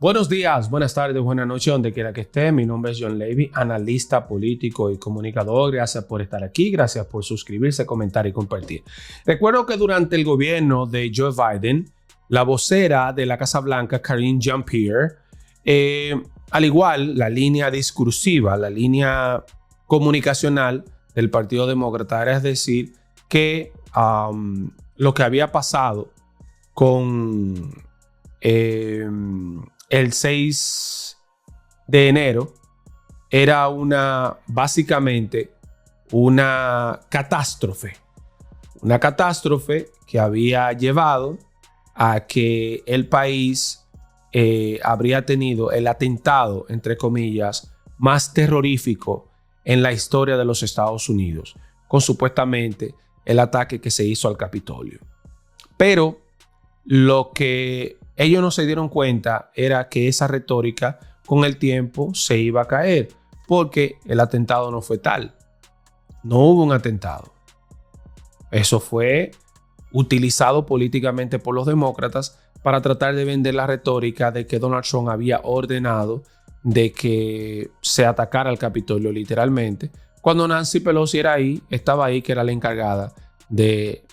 Buenos días, buenas tardes, buenas noches, donde quiera que esté. Mi nombre es John Levy, analista político y comunicador. Gracias por estar aquí, gracias por suscribirse, comentar y compartir. Recuerdo que durante el gobierno de Joe Biden, la vocera de la Casa Blanca, Karine Jean-Pierre, al igual la línea discursiva, la línea comunicacional del Partido Demócrata, era decir que lo que había pasado con el 6 de enero era básicamente una catástrofe que había llevado a que el país habría tenido el atentado, entre comillas, más terrorífico en la historia de los Estados Unidos, con supuestamente el ataque que se hizo al Capitolio. Pero lo que ellos no se dieron cuenta era que esa retórica con el tiempo se iba a caer, porque el atentado no fue tal. No hubo un atentado. Eso fue utilizado políticamente por los demócratas para tratar de vender la retórica de que Donald Trump había ordenado de que se atacara al Capitolio literalmente, cuando Nancy Pelosi estaba ahí, que era la encargada de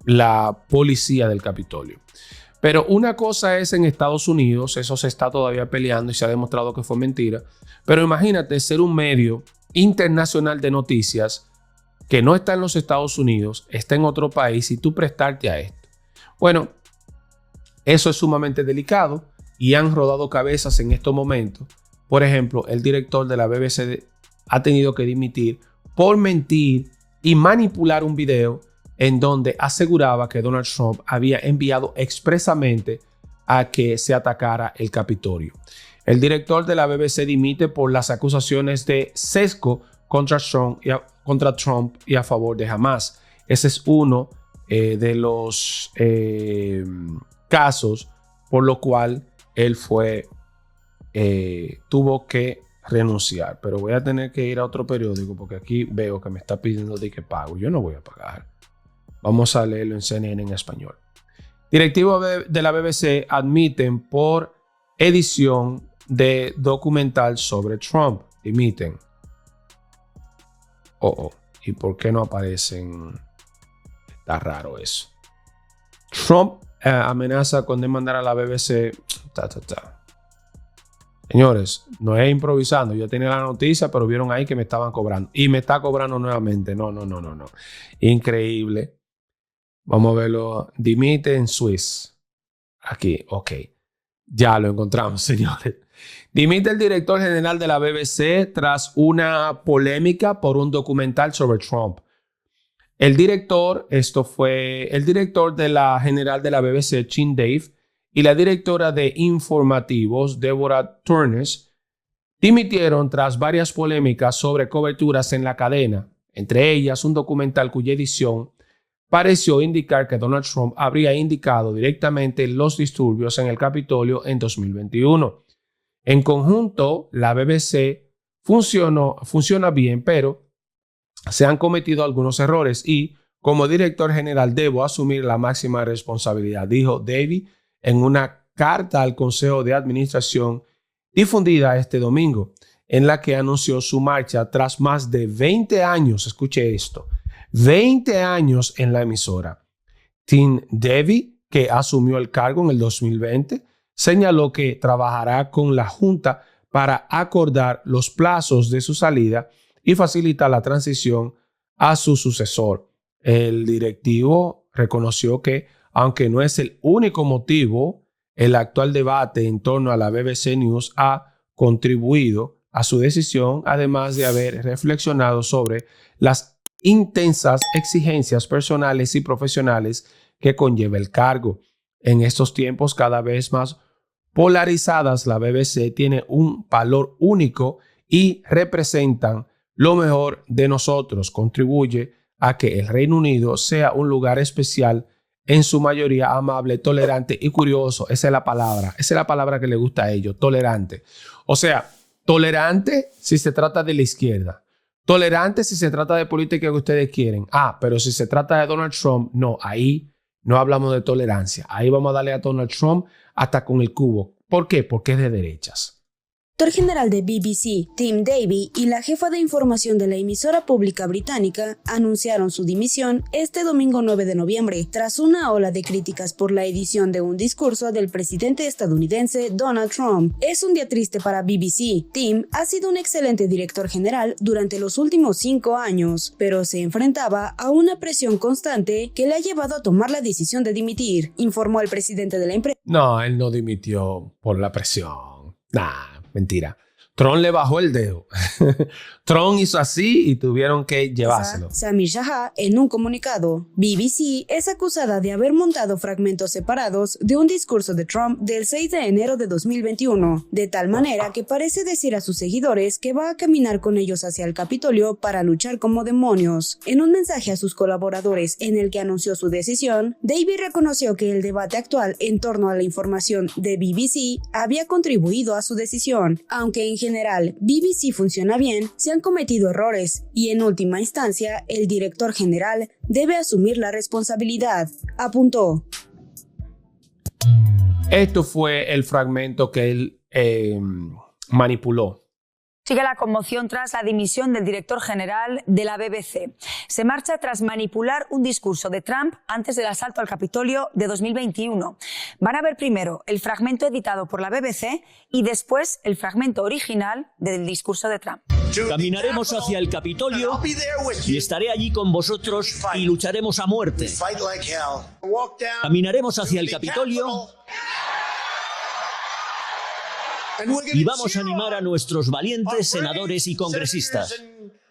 la policía del Capitolio. Pero una cosa es en Estados Unidos, eso se está todavía peleando y se ha demostrado que fue mentira. Pero imagínate ser un medio internacional de noticias que no está en los Estados Unidos, está en otro país y tú prestarte a esto. Bueno, eso es sumamente delicado y han rodado cabezas en estos momentos. Por ejemplo, el director de la BBC ha tenido que dimitir por mentir y manipular un video en donde aseguraba que Donald Trump había enviado expresamente a que se atacara el Capitolio. El director de la BBC dimite por las acusaciones de sesgo contra Trump y a favor de Hamas. Ese es uno de los casos por lo cual él tuvo que renunciar. Pero voy a tener que ir a otro periódico porque aquí veo que me está pidiendo de que pago. Yo no voy a pagar. Vamos a leerlo en CNN en español. Directivos de la BBC admiten por edición de documental sobre Trump. Dimiten. ¿Y por qué no aparecen? Está raro eso. Trump amenaza con demandar a la BBC. Señores, no es improvisando. Yo tenía la noticia, pero vieron ahí que me estaban cobrando. Y me está cobrando nuevamente. No. Increíble. Vamos a verlo. Dimite en Swiss. Aquí, ok. Ya lo encontramos, señores. Dimite el director general de la BBC tras una polémica por un documental sobre Trump. El director de la general de la BBC, Chin Dave, y la directora de informativos, Deborah Turnes, dimitieron tras varias polémicas sobre coberturas en la cadena, entre ellas un documental cuya edición pareció indicar que Donald Trump habría indicado directamente los disturbios en el Capitolio en 2021. En conjunto, la BBC funciona bien, pero se han cometido algunos errores y, como director general, debo asumir la máxima responsabilidad, dijo Davey en una carta al Consejo de Administración difundida este domingo, en la que anunció su marcha tras más de 20 años, escuche esto, 20 años en la emisora. Tim Davey, que asumió el cargo en el 2020, señaló que trabajará con la Junta para acordar los plazos de su salida y facilitar la transición a su sucesor. El directivo reconoció que, aunque no es el único motivo, el actual debate en torno a la BBC News ha contribuido a su decisión, además de haber reflexionado sobre las intensas exigencias personales y profesionales que conlleva el cargo. En estos tiempos cada vez más polarizadas, la BBC tiene un valor único y representan lo mejor de nosotros. Contribuye a que el Reino Unido sea un lugar especial, en su mayoría amable, tolerante y curioso. Esa es la palabra que le gusta a ellos, tolerante. O sea, tolerante si se trata de la izquierda. Tolerante si se trata de política que ustedes quieren. Pero si se trata de Donald Trump, no, ahí no hablamos de tolerancia. Ahí vamos a darle a Donald Trump hasta con el cubo. ¿Por qué? Porque es de derechas. El director general de BBC, Tim Davie, y la jefa de información de la emisora pública británica anunciaron su dimisión este domingo 9 de noviembre, tras una ola de críticas por la edición de un discurso del presidente estadounidense Donald Trump. Es un día triste para BBC. Tim ha sido un excelente director general durante los últimos 5 años, pero se enfrentaba a una presión constante que le ha llevado a tomar la decisión de dimitir, informó el presidente de la empresa. No, él no dimitió por la presión. Nah. Mentira. Trump le bajó el dedo. Trump hizo así y tuvieron que llevárselo. Samir Shah, en un comunicado, BBC es acusada de haber montado fragmentos separados de un discurso de Trump del 6 de enero de 2021, de tal manera que parece decir a sus seguidores que va a caminar con ellos hacia el Capitolio para luchar como demonios. En un mensaje a sus colaboradores en el que anunció su decisión, Davie reconoció que el debate actual en torno a la información de BBC había contribuido a su decisión, aunque en general BBC funciona bien, se han cometido errores y en última instancia el director general debe asumir la responsabilidad, apuntó. Esto fue el fragmento que él manipuló. Sigue la conmoción tras la dimisión del director general de la BBC. Se marcha tras manipular un discurso de Trump antes del asalto al Capitolio de 2021. Van a ver primero el fragmento editado por la BBC y después el fragmento original del discurso de Trump. Caminaremos hacia el Capitolio y estaré allí con vosotros y lucharemos a muerte. Caminaremos hacia el Capitolio y vamos a animar a nuestros valientes senadores y congresistas.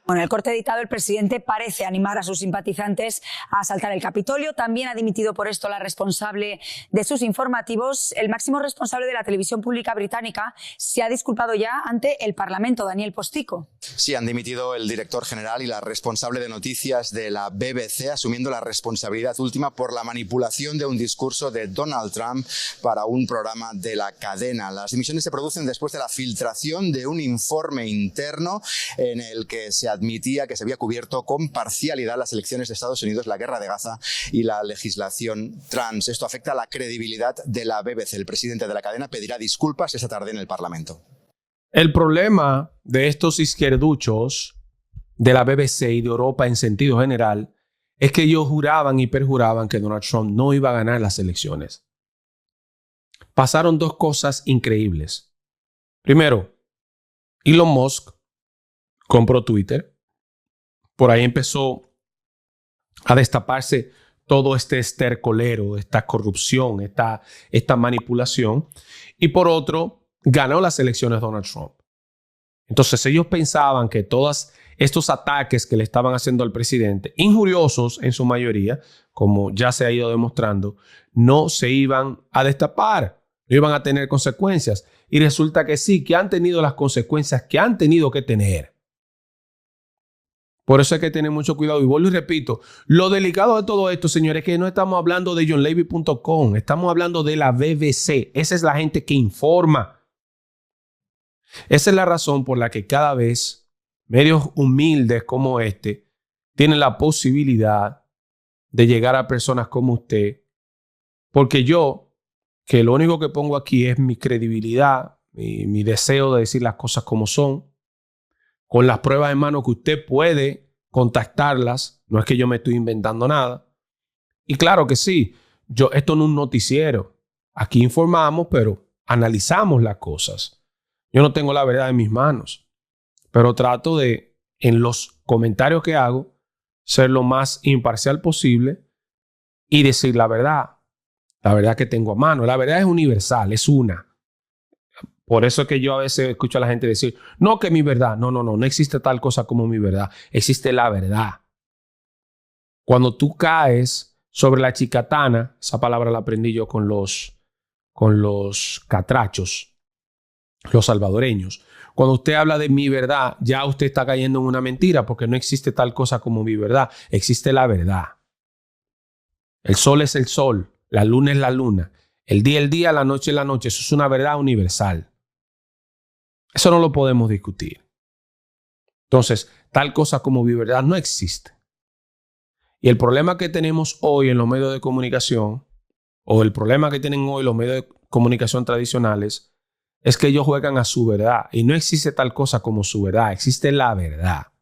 Bueno, en el corte editado, el presidente parece animar a sus simpatizantes a asaltar el Capitolio. También ha dimitido por esto la responsable de sus informativos. El máximo responsable de la televisión pública británica se ha disculpado ya ante el Parlamento, Daniel Postico. Sí, han dimitido el director general y la responsable de noticias de la BBC, asumiendo la responsabilidad última por la manipulación de un discurso de Donald Trump para un programa de la cadena. Las dimisiones se producen después de la filtración de un informe interno en el que se admitía que se había cubierto con parcialidad las elecciones de Estados Unidos, la guerra de Gaza y la legislación trans. Esto afecta a la credibilidad de la BBC. El presidente de la cadena pedirá disculpas esta tarde en el Parlamento. El problema de estos izquierduchos de la BBC y de Europa en sentido general es que ellos juraban y perjuraban que Donald Trump no iba a ganar las elecciones. Pasaron dos cosas increíbles. Primero, Elon Musk compró Twitter. Por ahí empezó a destaparse todo este estercolero, esta corrupción, esta manipulación. Y por otro, ganó las elecciones Donald Trump. Entonces ellos pensaban que todos estos ataques que le estaban haciendo al presidente, injuriosos en su mayoría, como ya se ha ido demostrando, no se iban a destapar, no iban a tener consecuencias. Y resulta que sí, que han tenido las consecuencias que han tenido que tener. Por eso hay que tener mucho cuidado. Y vuelvo y repito, lo delicado de todo esto, señores, es que no estamos hablando de johnlevy.com, estamos hablando de la BBC. Esa es la gente que informa. Esa es la razón por la que cada vez medios humildes como este tienen la posibilidad de llegar a personas como usted. Porque yo, que lo único que pongo aquí es mi credibilidad, mi deseo de decir las cosas como son, con las pruebas en mano que usted puede contactarlas. No es que yo me estoy inventando nada. Y claro que sí, esto no es un noticiero. Aquí informamos, pero analizamos las cosas. Yo no tengo la verdad en mis manos, pero trato de, en los comentarios que hago, ser lo más imparcial posible y decir la verdad que tengo a mano. La verdad es universal, es una. Por eso es que yo a veces escucho a la gente decir, no, que mi verdad. No existe tal cosa como mi verdad. Existe la verdad. Cuando tú caes sobre la chicatana, esa palabra la aprendí yo con los catrachos, los salvadoreños. Cuando usted habla de mi verdad, ya usted está cayendo en una mentira porque no existe tal cosa como mi verdad. Existe la verdad. El sol es el sol, la luna es la luna, el día es el día, la noche es la noche. Eso es una verdad universal. Eso no lo podemos discutir. Entonces, tal cosa como mi verdad no existe. Y el problema que tenemos hoy en los medios de comunicación, o el problema que tienen hoy los medios de comunicación tradicionales es que ellos juegan a su verdad y no existe tal cosa como su verdad, existe la verdad.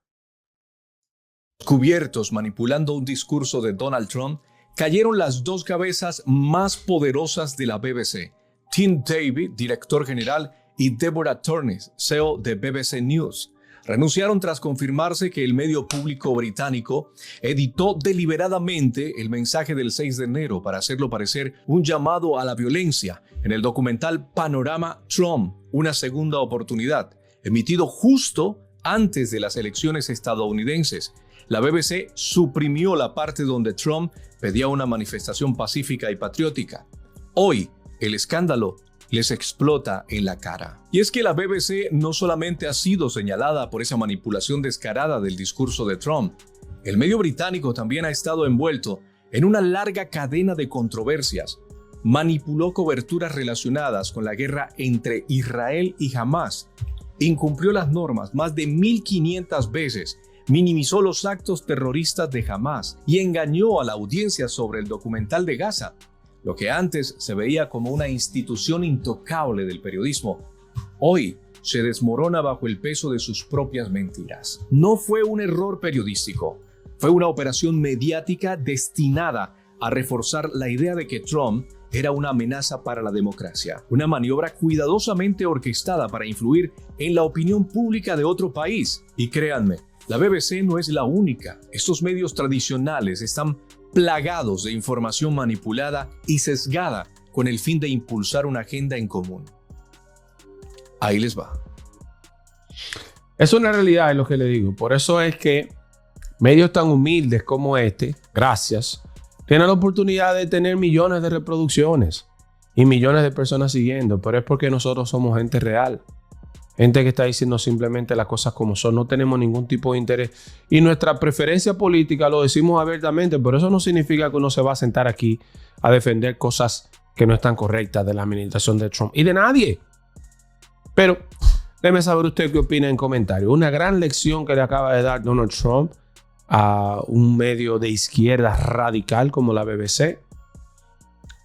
Cubiertos manipulando un discurso de Donald Trump, cayeron las dos cabezas más poderosas de la BBC, Tim David, director general, y Deborah Turner, CEO de BBC News. Renunciaron tras confirmarse que el medio público británico editó deliberadamente el mensaje del 6 de enero para hacerlo parecer un llamado a la violencia en el documental Panorama Trump, una segunda oportunidad, emitido justo antes de las elecciones estadounidenses. La BBC suprimió la parte donde Trump pedía una manifestación pacífica y patriótica. Hoy, el escándalo les explota en la cara. Y es que la BBC no solamente ha sido señalada por esa manipulación descarada del discurso de Trump, el medio británico también ha estado envuelto en una larga cadena de controversias. Manipuló coberturas relacionadas con la guerra entre Israel y Hamás, incumplió las normas más de 1.500 veces, minimizó los actos terroristas de Hamás y engañó a la audiencia sobre el documental de Gaza. Lo que antes se veía como una institución intocable del periodismo, hoy se desmorona bajo el peso de sus propias mentiras. No fue un error periodístico, fue una operación mediática destinada a reforzar la idea de que Trump era una amenaza para la democracia, una maniobra cuidadosamente orquestada para influir en la opinión pública de otro país. Y créanme, la BBC no es la única. Estos medios tradicionales están plagados de información manipulada y sesgada con el fin de impulsar una agenda en común. Ahí les va. Es una realidad, es lo que le digo. Por eso es que medios tan humildes como este, gracias, tienen la oportunidad de tener millones de reproducciones y millones de personas siguiendo. Pero es porque nosotros somos gente real. Gente que está diciendo simplemente las cosas como son. No tenemos ningún tipo de interés. Y nuestra preferencia política lo decimos abiertamente. Pero eso no significa que uno se va a sentar aquí a defender cosas que no están correctas de la administración de Trump. Y de nadie. Pero déjeme saber usted qué opina en comentarios. Una gran lección que le acaba de dar Donald Trump a un medio de izquierda radical como la BBC.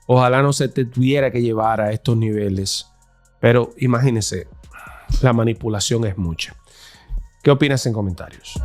Ojalá no se te tuviera que llevar a estos niveles. Pero imagínese. La manipulación es mucha. ¿Qué opinas en comentarios?